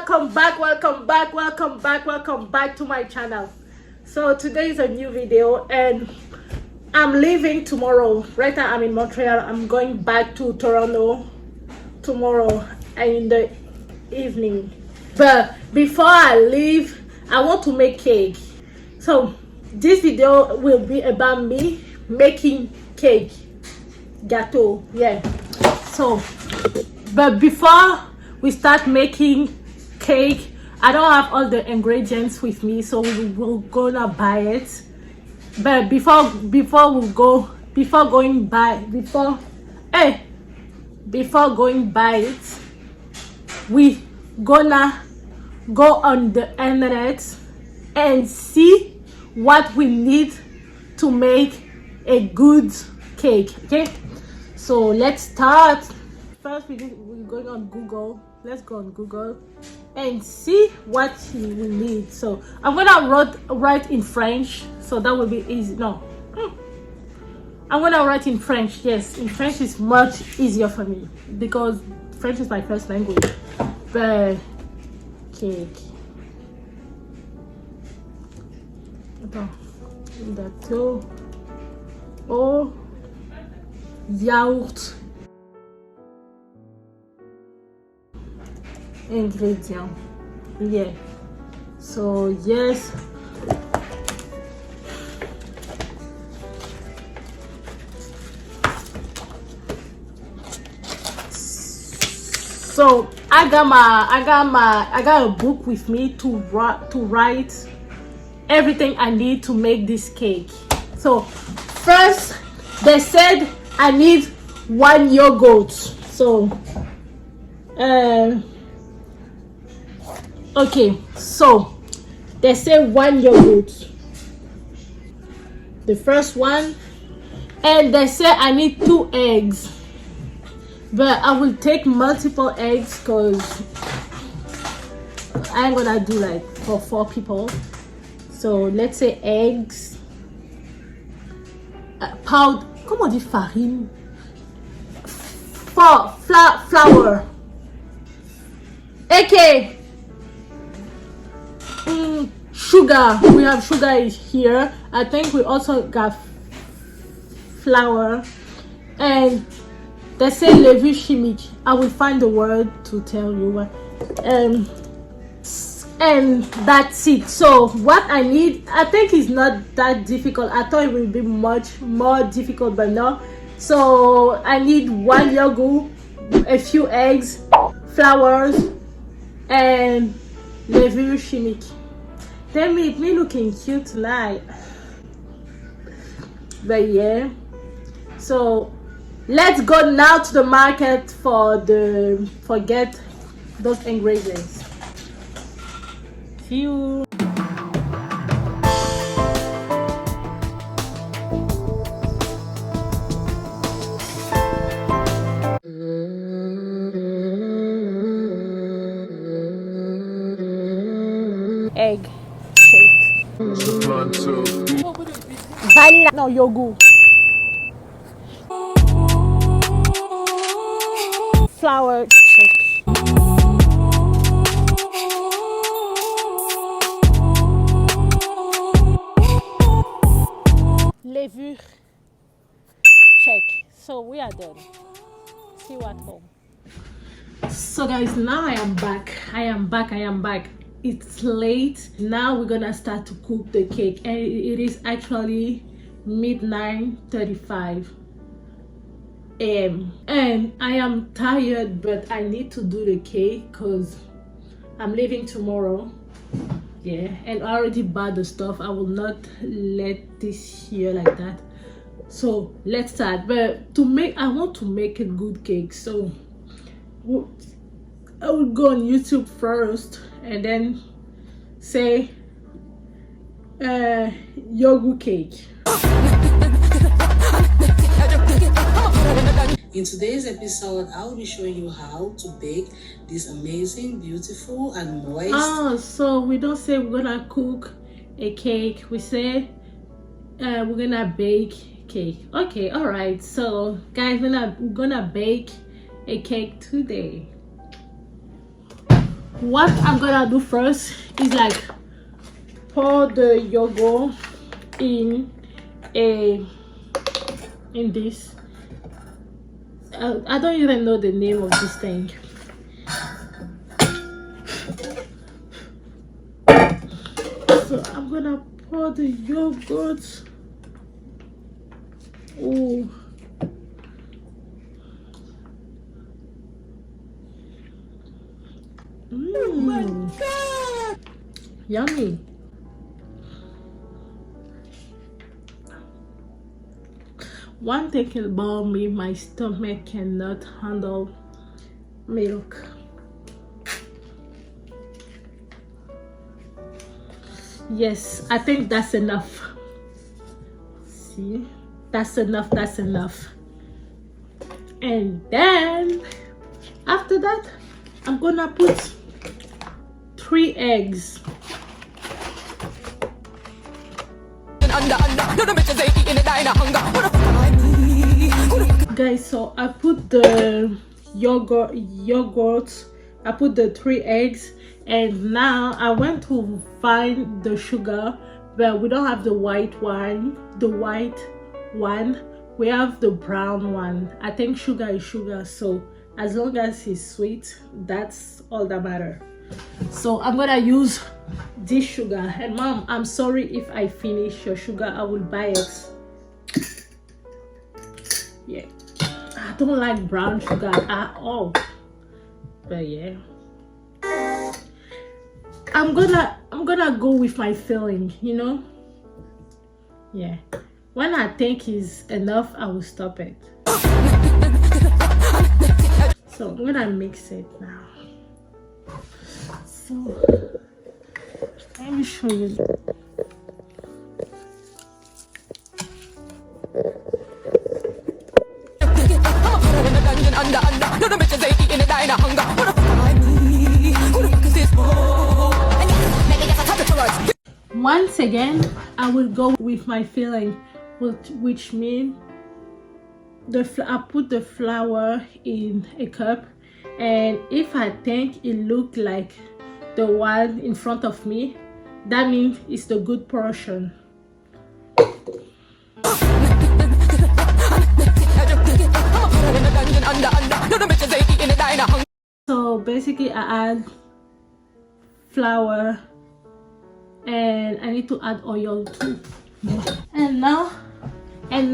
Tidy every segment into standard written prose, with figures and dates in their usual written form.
welcome back to my channel. So today is a new video and I'm leaving tomorrow. Right now I'm in Montreal. I'm going back to Toronto tomorrow in the evening. But before I leave, I want to make cake. So this video will be about me making cake, gâteau, yeah. So but before we start making cake, I don't have all the ingredients with me, so we're gonna buy it. But before going by it, we gonna go on the internet and see what we need to make a good cake. Okay, so let's start. First we're going on Google. Let's go on Google and see what we need. So I'm gonna write in French, so that will be easy. No, I'm gonna write in French. Yes, in French is much easier for me because French is my first language. But cake, gâteau au yaourt. Ingredient, yeah. So yes, so I got a book with me to write everything I need to make this cake. So first they said I need 1 yogurt. So okay, so they say 1 yogurt, the first one, and they say I need 2 eggs, but I will take multiple eggs because I'm gonna do like for 4 people. So let's say eggs, powder, comment on dit farine, flour, okay. Sugar, we have sugar here. I think we also got flour, and they say levure chimique. I will find the word to tell you what. And that's it. So what I need, I think it's not that difficult. I thought it would be much more difficult, but no. So I need 1 yogurt, a few eggs, flowers, and levure chimique. They make me looking cute tonight. But yeah, so let's go now to the market for get those ingredients. See you. Egg shake. Vanilla, no, yogurt. Flour shake. Levure check. So we are done. See you at home. So guys, now I am back. It's late. Now we're gonna start to cook the cake, and it is actually midnight 35 a.m. and I am tired, but I need to do the cake because I'm leaving tomorrow. Yeah, and I already bought the stuff. I will not let this here like that. So let's start. But I want to make a good cake, so I will go on YouTube first and then say yogurt cake. In today's episode, I will be showing you how to bake this amazing, beautiful, and moist. So we don't say we're gonna cook a cake. We say we're gonna bake cake. Okay, all right. So guys, we're gonna bake a cake today. what I'm gonna do first is like pour the yogurt in this. I don't even know the name of this thing. So I'm gonna pour the yogurt. Oh. Oh my God. Yummy. One thing about me, my stomach cannot handle milk. Yes, I think that's enough. See, that's enough, that's enough. And then after that, I'm gonna put 3 eggs. Guys, so I put the yogurt, I put the 3 eggs, and now I went to find the sugar, but we don't have the white one. We have the brown one. I think sugar is sugar, so as long as it's sweet, that's all that matters. So I'm gonna use this sugar. And mom, I'm sorry if I finish your sugar, I will buy it. Yeah, I don't like brown sugar at all, but yeah, I'm gonna go with my feeling, you know. Yeah, when I think is enough, I will stop it. So I'm gonna mix it now. So let me show you. Once again, I will go with my feeling, which means I put the flour in a cup, and if I think it look like the one in front of me, that means it's the good portion. So basically I add flour, and I need to add oil too. And now I'm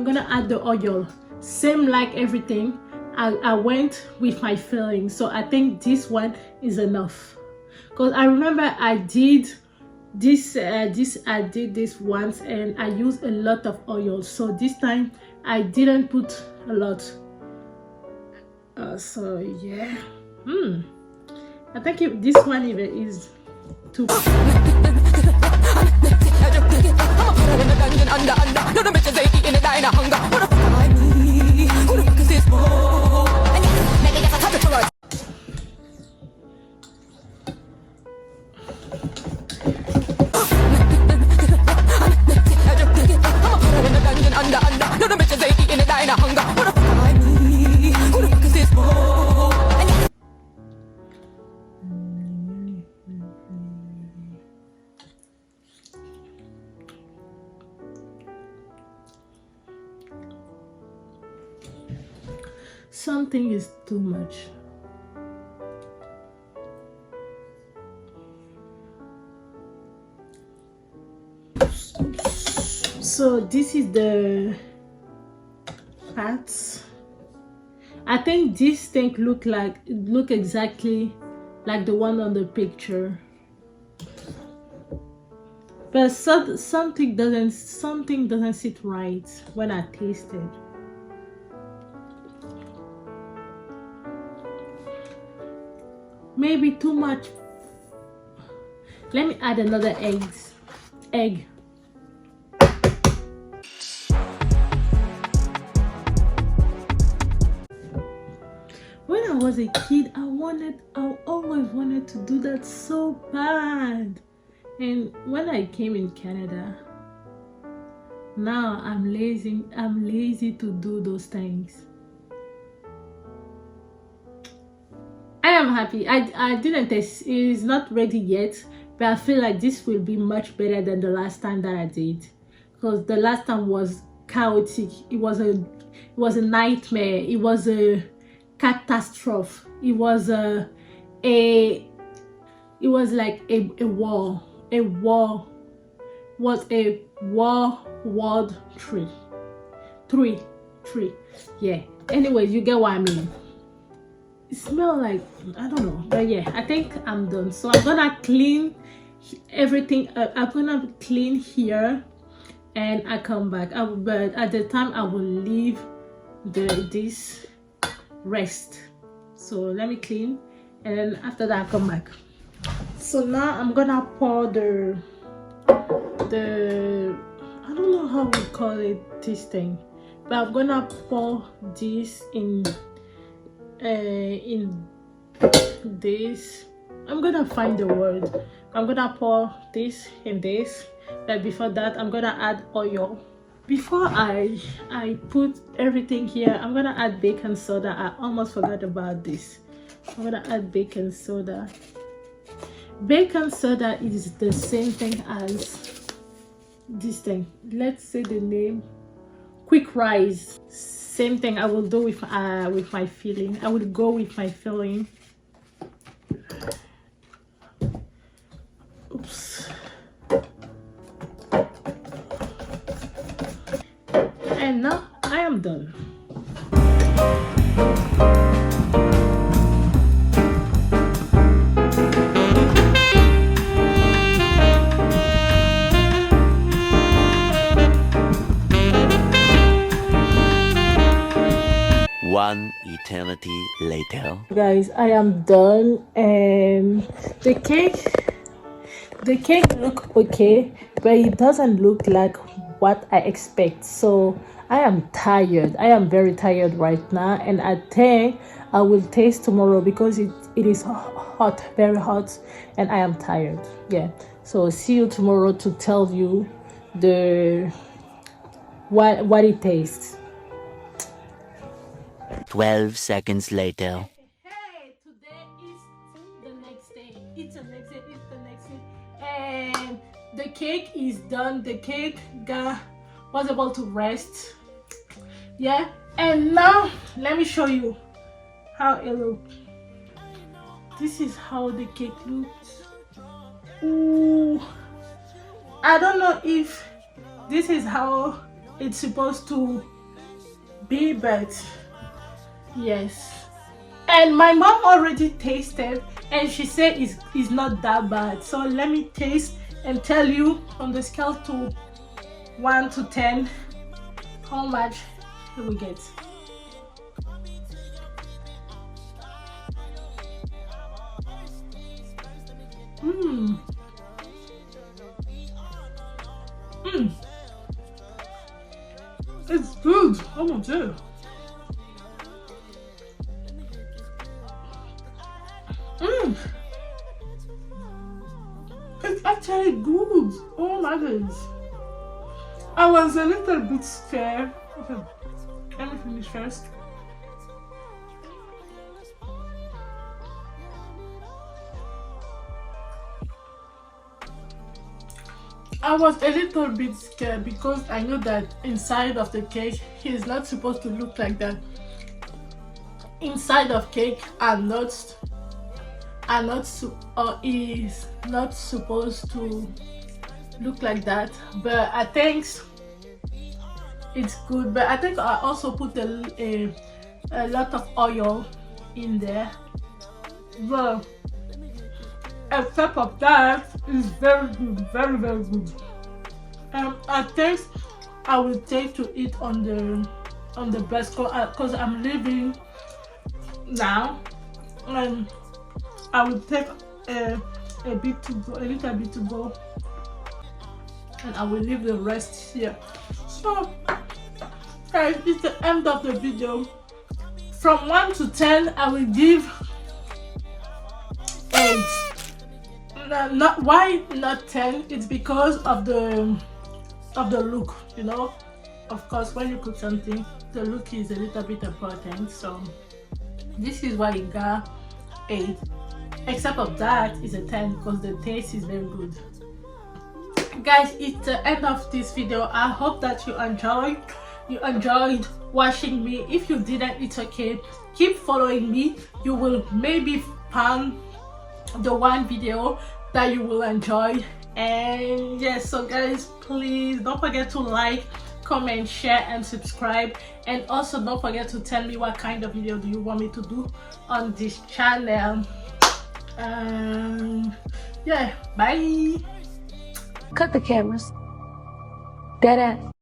gonna add the oil. Same like everything, I went with my feeling, so I think this one is enough, because I remember I did this once and I used a lot of oil, so this time I didn't put a lot. So yeah, I think this one even is too. Something is too much. So this is the parts. I think this thing look exactly like the one on the picture, but something doesn't sit right when I taste it. Maybe too much. Let me add another egg. When I was a kid, I always wanted to do that so bad. And when I came in Canada, now I'm lazy to do those things. I am happy. I didn't taste, it's not ready yet, but I feel like this will be much better than the last time that I did, because the last time was chaotic. It was a nightmare. It was a catastrophe. It was it was like a war. A war was a war world three. Yeah, anyway, you get what I mean. It smells like, I don't know, but yeah, I think I'm done. So I'm gonna clean everything up. I'm gonna clean here and I come back. But at the time I will leave this rest. So let me clean, and then after that I come back. So now I'm gonna pour the I don't know how we call it, this thing, but I'm gonna pour this in this. I'm gonna find the word. I'm gonna pour this in this, but before that I'm gonna add oil. Before I put everything here, I'm gonna add baking soda. I almost forgot about this. I'm gonna add baking soda. Baking soda is the same thing as this thing. Let's say the name, quick rise. Same thing I will do with my filling. I will go with my filling. Oops. And now I am done. One eternity later. Guys, I am done, and the cake look okay, but it doesn't look like what I expect. So I am tired. I am very tired right now, and I think I will taste tomorrow because it is hot, very hot, and I am tired. Yeah, so see you tomorrow to tell you what it tastes. 12 seconds later. Hey, today is the next day. It's the next day. And the cake is done. The cake was able to rest. Yeah, and now let me show you how it looks. This is how the cake looks. Ooh, I don't know if this is how it's supposed to be, but yes. And my mom already tasted and she said it's not that bad. So let me taste and tell you on the scale to 1 to 10 how much we get. It's good. Oh my god. It's actually good. Oh my goodness. I was a little bit scared. Okay, let me finish first. I was a little bit scared because I know that inside of the cake is not supposed to look like that. Inside of cake is not supposed to look like that, but I think it's good. But I think I also put a lot of oil in there. But except of that, it's very good, very good. I think I will take to eat on the best because I'm leaving now, and I will take a little bit to go, and I will leave the rest here. So guys, it's the end of the video. From 1 to 10 I will give 8. Why not 10? It's because of the look, you know. Of course, when you cook something, the look is a little bit important. So this is why it got 8. Except of that is a 10 because the taste is very good. Guys, it's the end of this video. I hope that you enjoyed watching me. If you didn't, it's okay. Keep following me. You will maybe find the one video that you will enjoy. And yes, so guys, please don't forget to like, comment, share and subscribe. And also don't forget to tell me what kind of video do you want me to do on this channel. Yeah, bye. Cut the cameras. Dead ass.